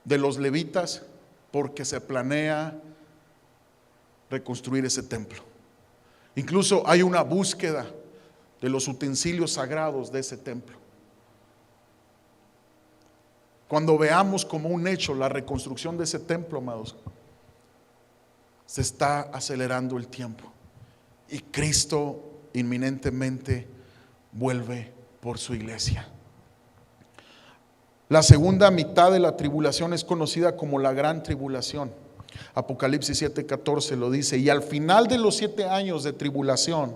de los levitas, porque se planea reconstruir ese templo. Incluso hay una búsqueda de los utensilios sagrados de ese templo. Cuando veamos como un hecho la reconstrucción de ese templo, amados, se está acelerando el tiempo y Cristo inminentemente vuelve por su iglesia. La segunda mitad de la tribulación es conocida como la gran tribulación. Apocalipsis 7:14 lo dice: y al final de los 7 años de tribulación,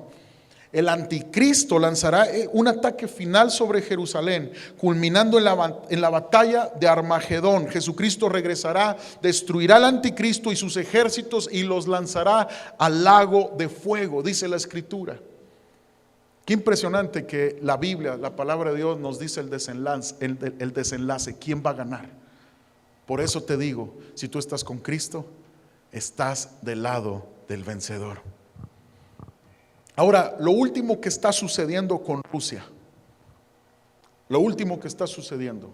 el anticristo lanzará un ataque final sobre Jerusalén, culminando en la batalla de Armagedón. Jesucristo regresará, destruirá al anticristo y sus ejércitos y los lanzará al lago de fuego, dice la Escritura. Qué impresionante que la Biblia, la palabra de Dios, nos dice el desenlace, quién va a ganar. Por eso te digo, si tú estás con Cristo, estás del lado del vencedor. Ahora, lo último que está sucediendo con Rusia, lo último que está sucediendo,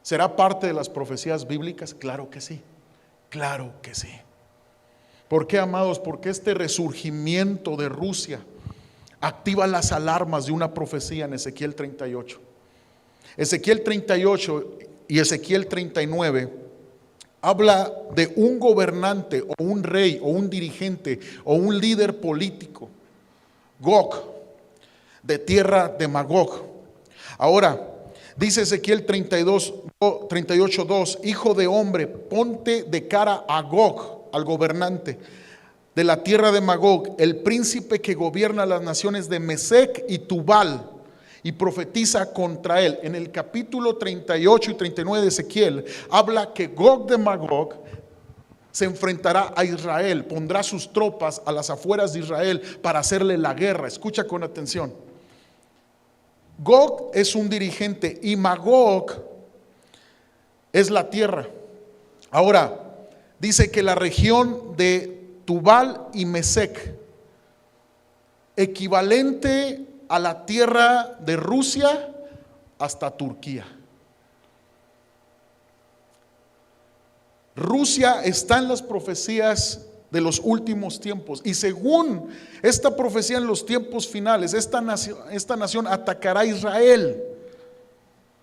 ¿será parte de las profecías bíblicas? Claro que sí, claro que sí. ¿Por qué, amados? Porque este resurgimiento de Rusia activa las alarmas de una profecía en Ezequiel 38. Ezequiel 38 y Ezequiel 39 habla de un gobernante o un rey o un dirigente o un líder político, Gog, de tierra de Magog. Ahora, dice Ezequiel 38:2, hijo de hombre, ponte de cara a Gog, al gobernante de la tierra de Magog, el príncipe que gobierna las naciones de Mesec y Tubal, y profetiza contra él. En el capítulo 38 y 39 de Ezequiel habla que Gog de Magog se enfrentará a Israel, pondrá sus tropas a las afueras de Israel para hacerle la guerra. Escucha con atención. Gog es un dirigente y Magog es la tierra. Ahora, dice que la región de Tubal y Mesec, equivalente a la tierra de Rusia hasta Turquía. Rusia está en las profecías de los últimos tiempos, y según esta profecía, en los tiempos finales, esta nación atacará a Israel.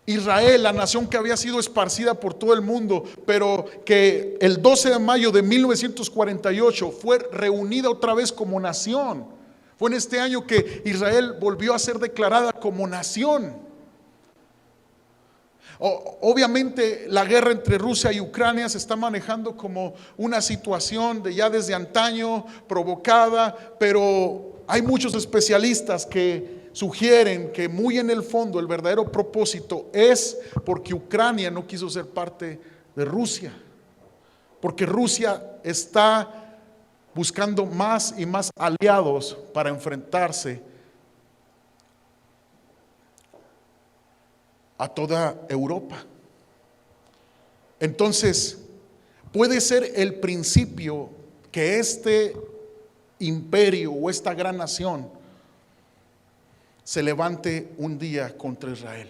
Israel, la nación que había sido esparcida por todo el mundo, pero que el 12 de mayo de 1948 fue reunida otra vez como nación. Fue en este año que Israel volvió a ser declarada como nación. Obviamente la guerra entre Rusia y Ucrania se está manejando como una situación de ya desde antaño provocada, pero hay muchos especialistas que sugieren que muy en el fondo el verdadero propósito es porque Ucrania no quiso ser parte de Rusia, porque Rusia está buscando más y más aliados para enfrentarse a toda Europa. Entonces, puede ser el principio que este imperio o esta gran nación se levante un día contra Israel.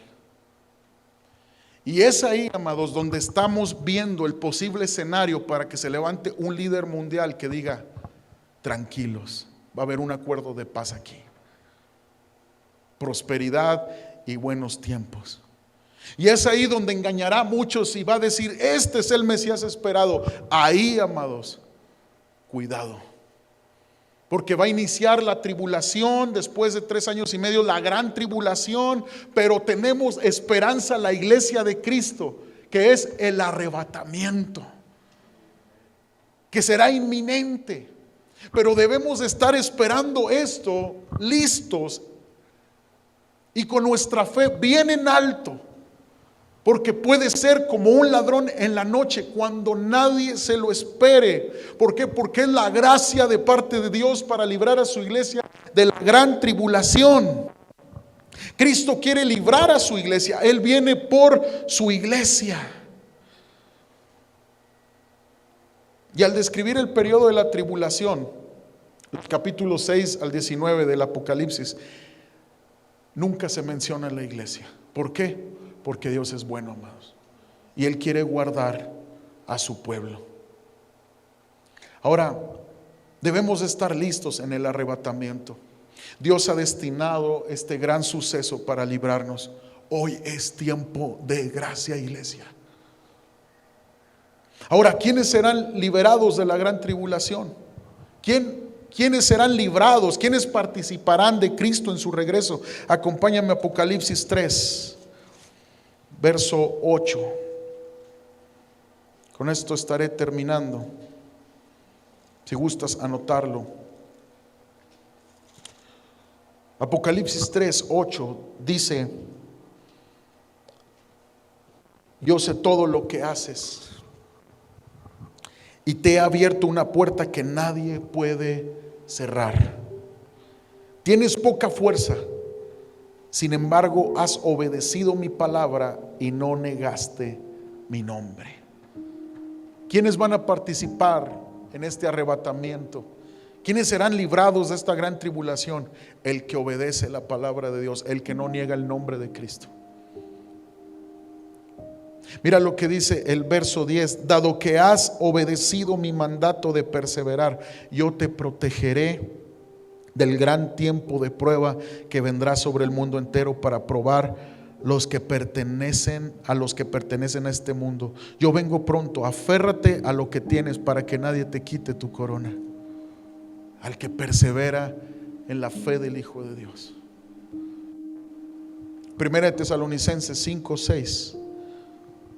Y es ahí, amados, donde estamos viendo el posible escenario para que se levante un líder mundial que diga: tranquilos, va a haber un acuerdo de paz aquí, prosperidad y buenos tiempos. Y es ahí donde engañará a muchos y va a decir: este es el Mesías esperado. Ahí, amados, cuidado, porque va a iniciar la tribulación después de 3 años y medio, la gran tribulación. Pero tenemos esperanza, la iglesia de Cristo, que es el arrebatamiento, que será inminente. Pero debemos estar esperando esto, listos y con nuestra fe bien en alto, porque puede ser como un ladrón en la noche cuando nadie se lo espere. ¿Por qué? Porque es la gracia de parte de Dios para librar a su iglesia de la gran tribulación. Cristo quiere librar a su iglesia, Él viene por su iglesia. Y al describir el periodo de la tribulación, los capítulos 6 al 19 del Apocalipsis, nunca se menciona la iglesia. ¿Por qué? Porque Dios es bueno, amados, y Él quiere guardar a su pueblo. Ahora, debemos estar listos en el arrebatamiento. Dios ha destinado este gran suceso para librarnos. Hoy es tiempo de gracia, iglesia. Ahora, ¿quiénes serán liberados de la gran tribulación? ¿Quiénes serán librados? ¿Quiénes participarán de Cristo en su regreso? Acompáñame a Apocalipsis 3, verso 8. Con esto estaré terminando. Si gustas anotarlo. Apocalipsis 3, 8 dice: yo sé todo lo que haces y te he abierto una puerta que nadie puede cerrar. Tienes poca fuerza, sin embargo has obedecido mi palabra y no negaste mi nombre. ¿Quiénes van a participar en este arrebatamiento? ¿Quiénes serán librados de esta gran tribulación? El que obedece la palabra de Dios, el que no niega el nombre de Cristo. Mira lo que dice el verso 10: dado que has obedecido mi mandato de perseverar, yo te protegeré del gran tiempo de prueba que vendrá sobre el mundo entero para probar a los que pertenecen a este mundo. Yo vengo pronto, aférrate a lo que tienes para que nadie te quite tu corona. Al que persevera en la fe del Hijo de Dios. Primera de Tesalonicenses 5, 6.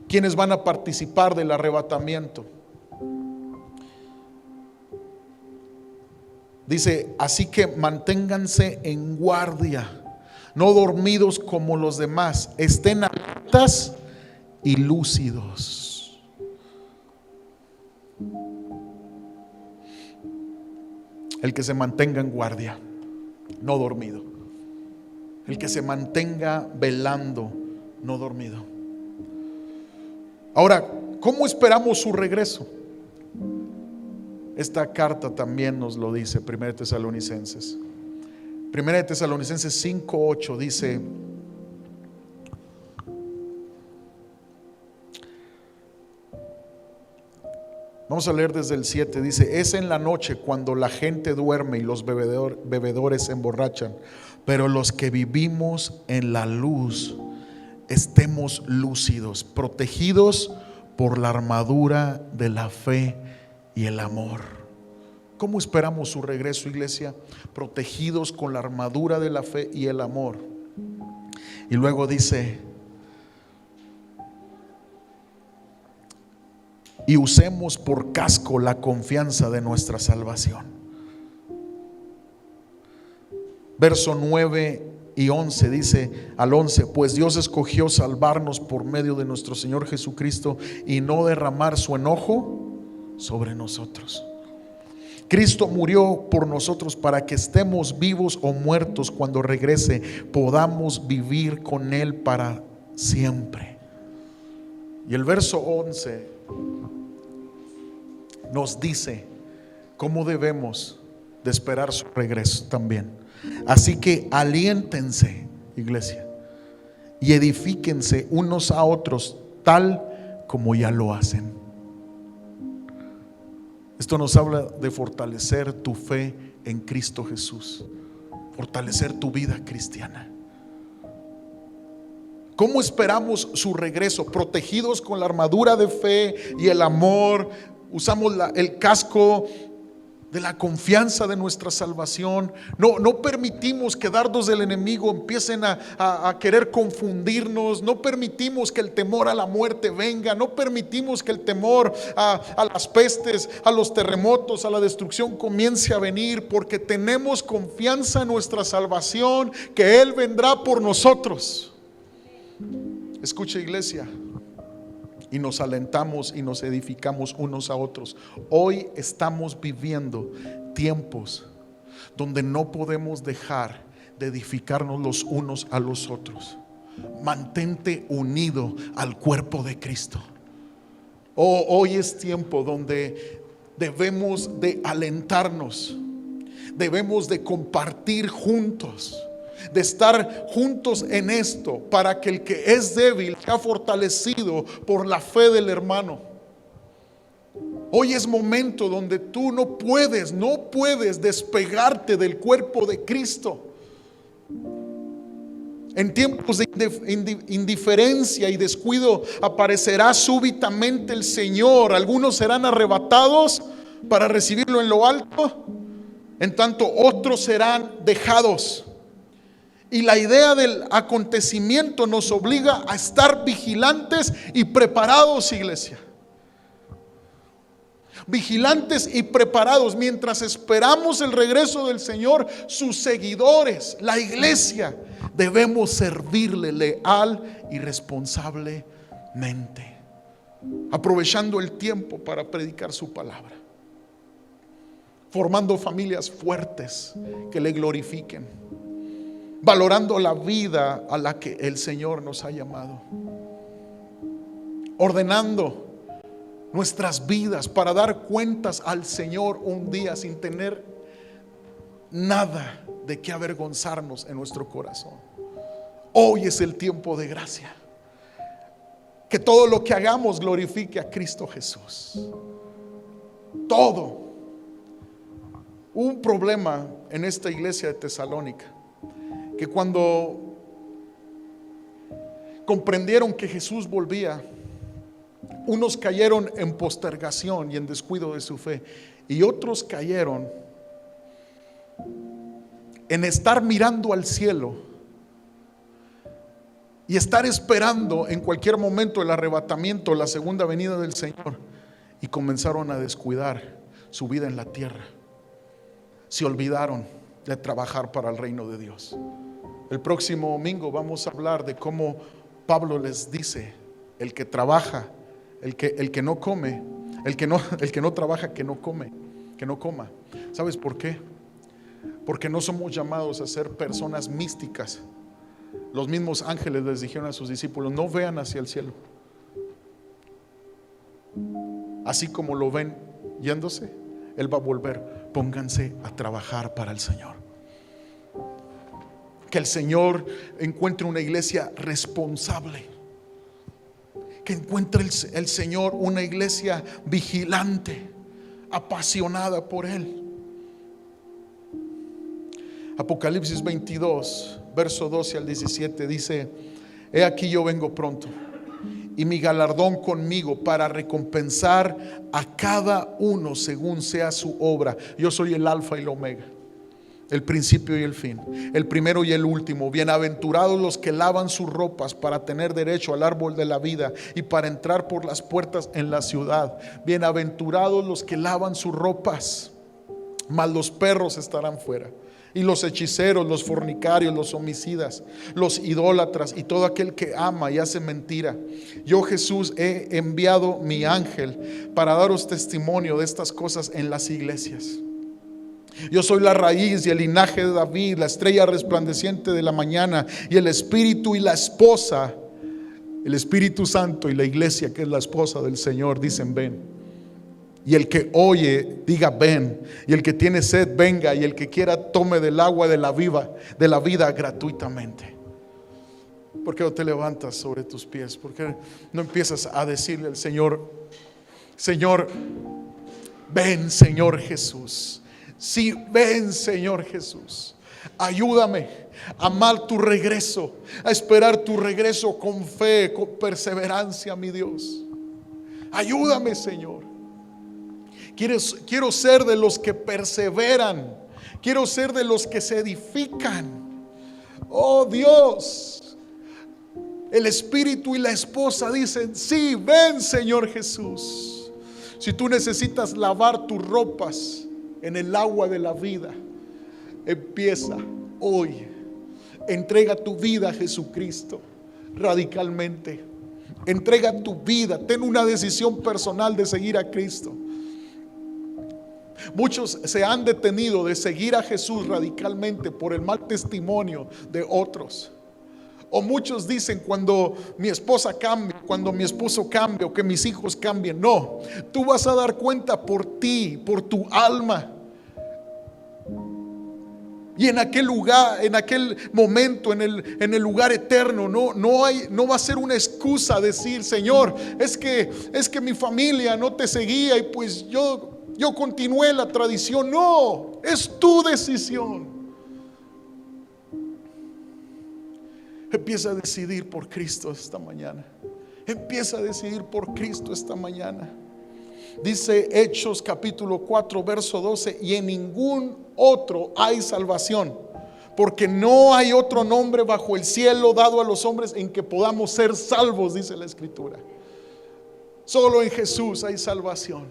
¿Quiénes van a participar del arrebatamiento? Dice: así que manténganse en guardia, no dormidos como los demás, estén alertas y lúcidos. El que se mantenga en guardia, no dormido. El que se mantenga velando, no dormido. Ahora, ¿cómo esperamos su regreso? Esta carta también nos lo dice, 1 Tesalonicenses. 1 Tesalonicenses 5:8 dice: vamos a leer desde el 7, dice: es en la noche cuando la gente duerme y los bebedores se emborrachan, pero los que vivimos en la luz estemos lúcidos, protegidos por la armadura de la fe y el amor. ¿Cómo esperamos su regreso, iglesia? Protegidos con la armadura de la fe y el amor. Y luego dice: y usemos por casco la confianza de nuestra salvación. Verso 9 y 11 dice al 11: pues Dios escogió salvarnos por medio de nuestro Señor Jesucristo y no derramar su enojo sobre nosotros. Cristo murió por nosotros para que estemos vivos o muertos, cuando regrese podamos vivir con Él para siempre. Y el verso 11 nos dice cómo debemos de esperar su regreso también. Así que aliéntense, iglesia, y edifíquense unos a otros tal como ya lo hacen. Esto nos habla de fortalecer tu fe en Cristo Jesús, fortalecer tu vida cristiana. ¿Cómo esperamos su regreso? Protegidos con la armadura de fe y el amor. Usamos el casco de la confianza de nuestra salvación. No permitimos que dardos del enemigo empiecen a querer confundirnos. No permitimos que el temor a la muerte venga. No permitimos que el temor a las pestes, a los terremotos, a la destrucción comience a venir, porque tenemos confianza en nuestra salvación, que Él vendrá por nosotros. Escucha, iglesia, y nos alentamos y nos edificamos unos a otros. Hoy estamos viviendo tiempos donde no podemos dejar de edificarnos los unos a los otros. Mantente unido al cuerpo de Cristo. Hoy es tiempo donde debemos de alentarnos, debemos de compartir juntos, de estar juntos en esto, para que el que es débil sea fortalecido por la fe del hermano. Hoy es momento donde tú no puedes despegarte del cuerpo de Cristo. En tiempos de indiferencia y descuido aparecerá súbitamente el Señor. Algunos serán arrebatados para recibirlo en lo alto, en tanto otros serán dejados. Y la idea del acontecimiento nos obliga a estar vigilantes y preparados, iglesia. Vigilantes y preparados mientras esperamos el regreso del Señor. Sus seguidores, la iglesia, debemos servirle leal y responsablemente, aprovechando el tiempo para predicar su palabra, formando familias fuertes que le glorifiquen, valorando la vida a la que el Señor nos ha llamado, ordenando nuestras vidas para dar cuentas al Señor un día sin tener nada de qué avergonzarnos en nuestro corazón. Hoy es el tiempo de gracia. Que todo lo que hagamos glorifique a Cristo Jesús. Todo. Hubo un problema en esta iglesia de Tesalónica, que cuando comprendieron que Jesús volvía, unos cayeron en postergación y en descuido de su fe, y otros cayeron en estar mirando al cielo y estar esperando en cualquier momento el arrebatamiento, la segunda venida del Señor, y comenzaron a descuidar su vida en la tierra. Se olvidaron de trabajar para el reino de Dios. El próximo domingo vamos a hablar de cómo Pablo les dice: el que trabaja, el que no come, el que no trabaja, que no come, que no coma. ¿Sabes por qué? Porque no somos llamados a ser personas místicas. Los mismos ángeles les dijeron a sus discípulos: no vean hacia el cielo. Así como lo ven yéndose, Él va a volver. Pónganse a trabajar para el Señor. Que el Señor encuentre una iglesia responsable. Que encuentre el Señor una iglesia vigilante, apasionada por Él. Apocalipsis 22, verso 12 al 17 dice: he aquí yo vengo pronto, y mi galardón conmigo para recompensar a cada uno según sea su obra. Yo soy el alfa y el omega, el principio y el fin, el primero y el último. Bienaventurados los que lavan sus ropas para tener derecho al árbol de la vida y para entrar por las puertas en la ciudad. Bienaventurados los que lavan sus ropas, mas los perros estarán fuera, y los hechiceros, los fornicarios, los homicidas, los idólatras y todo aquel que ama y hace mentira. Yo, Jesús, he enviado mi ángel para daros testimonio de estas cosas en las iglesias. Yo soy la raíz y el linaje de David, la estrella resplandeciente de la mañana, y el Espíritu y la esposa, el Espíritu Santo y la iglesia, que es la esposa del Señor, dicen: ven. Y el que oye, diga: ven. Y el que tiene sed, venga. Y el que quiera, tome del agua de la vida gratuitamente. ¿Por qué no te levantas sobre tus pies? ¿Por qué no empiezas a decirle al Señor: Señor, ven, Señor Jesús? Sí, ven, Señor Jesús. Ayúdame a amar tu regreso, a esperar tu regreso con fe, con perseverancia, mi Dios. Ayúdame, Señor. Quiero ser de los que perseveran. Quiero ser de los que se edifican. Oh Dios, el Espíritu y la esposa dicen: sí, ven, Señor Jesús. Si tú necesitas lavar tus ropas en el agua de la vida, empieza hoy. Entrega tu vida a Jesucristo radicalmente. Entrega tu vida. Ten una decisión personal de seguir a Cristo. Muchos se han detenido de seguir a Jesús radicalmente por el mal testimonio de otros. O muchos dicen: cuando mi esposa cambie, cuando mi esposo cambie, o que mis hijos cambien. No, tú vas a dar cuenta por ti, por tu alma. Y en aquel lugar, en aquel momento, en el lugar eterno, no va a ser una excusa decir: Señor, es que mi familia no te seguía y pues yo continué la tradición. No, es tu decisión. Empieza a decidir por Cristo esta mañana. Empieza a decidir por Cristo esta mañana. Dice Hechos capítulo 4 verso 12: y en ningún otro hay salvación, porque no hay otro nombre bajo el cielo dado a los hombres en que podamos ser salvos, dice la Escritura. Solo en Jesús hay salvación.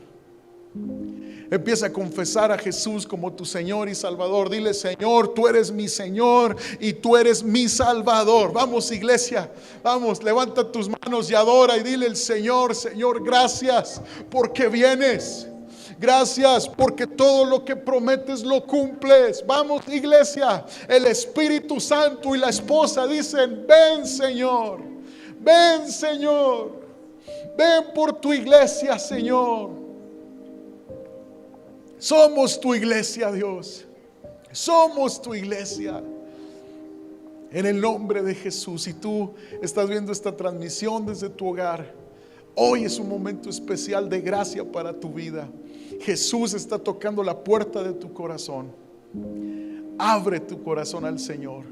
Empieza a confesar a Jesús como tu Señor y Salvador. Dile: Señor, tú eres mi Señor y tú eres mi Salvador. Vamos, iglesia, vamos, levanta tus manos y adora y dile al Señor: Señor, gracias porque vienes. Gracias porque todo lo que prometes lo cumples. Vamos, iglesia, el Espíritu Santo y la esposa dicen: ven, Señor, ven, Señor, ven por tu iglesia, Señor. Somos tu iglesia, Dios. Somos tu iglesia. En el nombre de Jesús. Si tú estás viendo esta transmisión desde tu hogar, hoy es un momento especial de gracia para tu vida. Jesús está tocando la puerta de tu corazón. Abre tu corazón al Señor.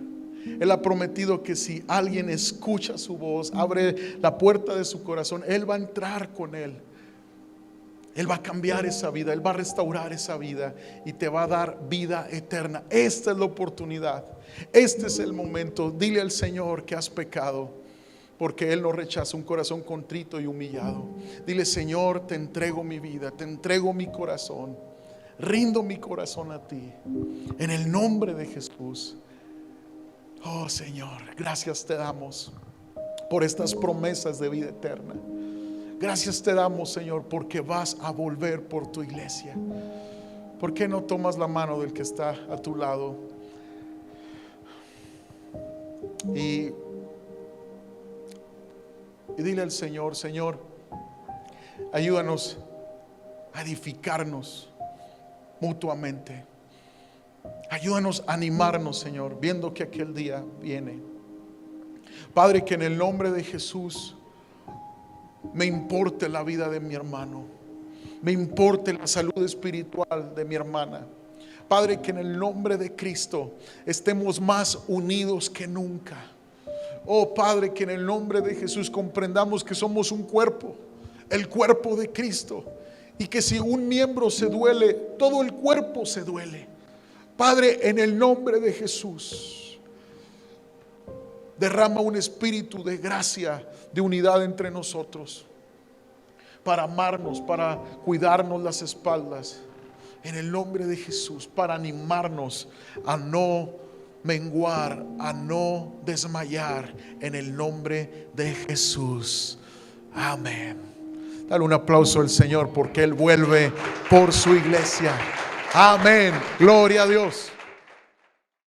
Él ha prometido que si alguien escucha su voz, abre la puerta de su corazón, Él va a entrar con él. Él va a cambiar esa vida, Él va a restaurar esa vida y te va a dar vida eterna. Esta es la oportunidad, este es el momento. Dile al Señor que has pecado, porque Él no rechaza un corazón contrito y humillado. Dile: Señor, te entrego mi vida, te entrego mi corazón, rindo mi corazón a ti, en el nombre de Jesús. Oh Señor, gracias te damos por estas promesas de vida eterna. Gracias te damos, Señor, porque vas a volver por tu iglesia. ¿Por qué no tomas la mano del que está a tu lado y dile al Señor: Señor, ayúdanos a edificarnos mutuamente. Ayúdanos a animarnos, Señor, viendo que aquel día viene. Padre, que en el nombre de Jesús me importe la vida de mi hermano, me importe la salud espiritual de mi hermana. Padre, que en el nombre de Cristo estemos más unidos que nunca. Oh Padre, que en el nombre de Jesús comprendamos que somos un cuerpo, el cuerpo de Cristo, y que si un miembro se duele, todo el cuerpo se duele. Padre, en el nombre de Jesús, derrama un espíritu de gracia, de unidad entre nosotros, para amarnos, para cuidarnos las espaldas, en el nombre de Jesús, para animarnos a no menguar, a no desmayar, en el nombre de Jesús. Amén. Dale un aplauso al Señor, porque Él vuelve por su iglesia. Amén. Gloria a Dios.